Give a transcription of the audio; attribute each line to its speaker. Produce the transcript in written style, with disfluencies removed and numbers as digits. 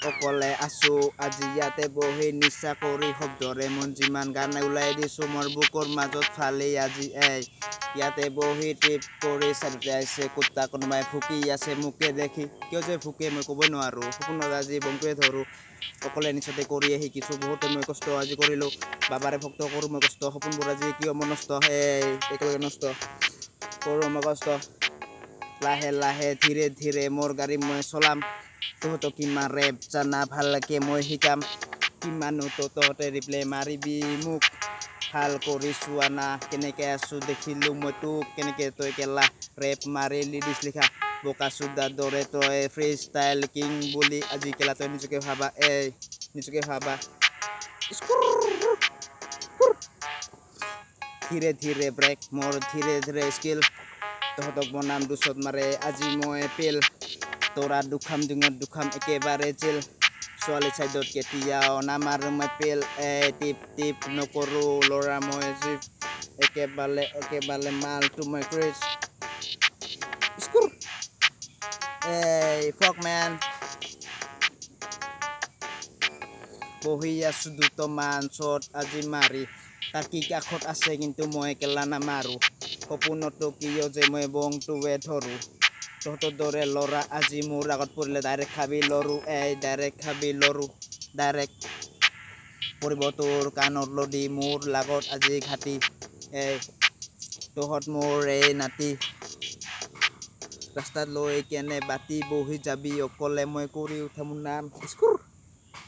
Speaker 1: অকলে আছো আজি ইয়াতে বহি নিচা কৰি শব্দৰে মন যিমান গান ওলাই দিছো মোৰ বুকৰ মাজত ফালি আজি ইয়াতে বহি ট্ৰিপ কৰি চাইডতে আছে কুত্তা কোনোবাই ভুকি আছে মোকে দেখি কিয় যে ভুকে মই ক'বই নোৱাৰো সপোনত আজি বংটোৱে ধৰো অকলে নিচাতে কৰিয়ে শিকিছো বহুতে মই কষ্ট আজি কৰিলো বাবাৰে ভক্ত কৰো মই কষ্ট সপোনবোৰ আজি কিয় মোৰ নষ্ট একেলগে নষ্ট কৰো মই কষ্ট লাহে লাহে ধীৰে ধীৰে মোৰ গাড়ী মই চলাম তহঁতক কিমান ৰেপ জানা ভালকে মই শিকাম কিমানো তহঁতে ৰিপ্লে মাৰিবি মোক ভাল কৰি চোৱা না কেনেকে আছো দেখিলো মই তোক কেনেকে তই কেলা ৰেপ মাৰি লিৰিক্স লিখা বোকা চোদাৰ দৰে তই ফ্ৰী ষ্টাইল কিং বুলি আজি কেলা তই নিজকে ভাবা নিজকে ভাবা ধীৰে ধীৰে ব্ৰেক মোৰ ধীৰে ধীৰে স্কিল তহঁতক বনাম দুচত মাৰে আজি মই পিল তোৰা দুখাম ডিঙত দুখাম একেবাৰে জেল ছোৱালী চাইডত কেতিয়াও নামাৰো মই পিল টিপ টিপ নকৰো ল'ৰা মই জিপ একেবাৰে মালটো মই ক্ৰেজ ফক মেন বহি আছো দুটামান শ্বট আজি মাৰি তাকি কাষত আছে কিন্তু মই কেলা নামাৰো সপোনতো কিয় যে মই বংটোৱে ধৰো তহঁতৰ দৰে ল'ৰা আজি মোৰ আগত পৰিলে ডাইৰেক্ট খাবি লৰো ডাইৰেক্ট পৰিব তোৰ কাণত লদি মোৰ লগত আজি ঘাটি তহঁত মোৰ নাতি ৰাস্তাত লৈ কেনে বাতি বহি যাবি অকলে মই কৰি উঠাম নাম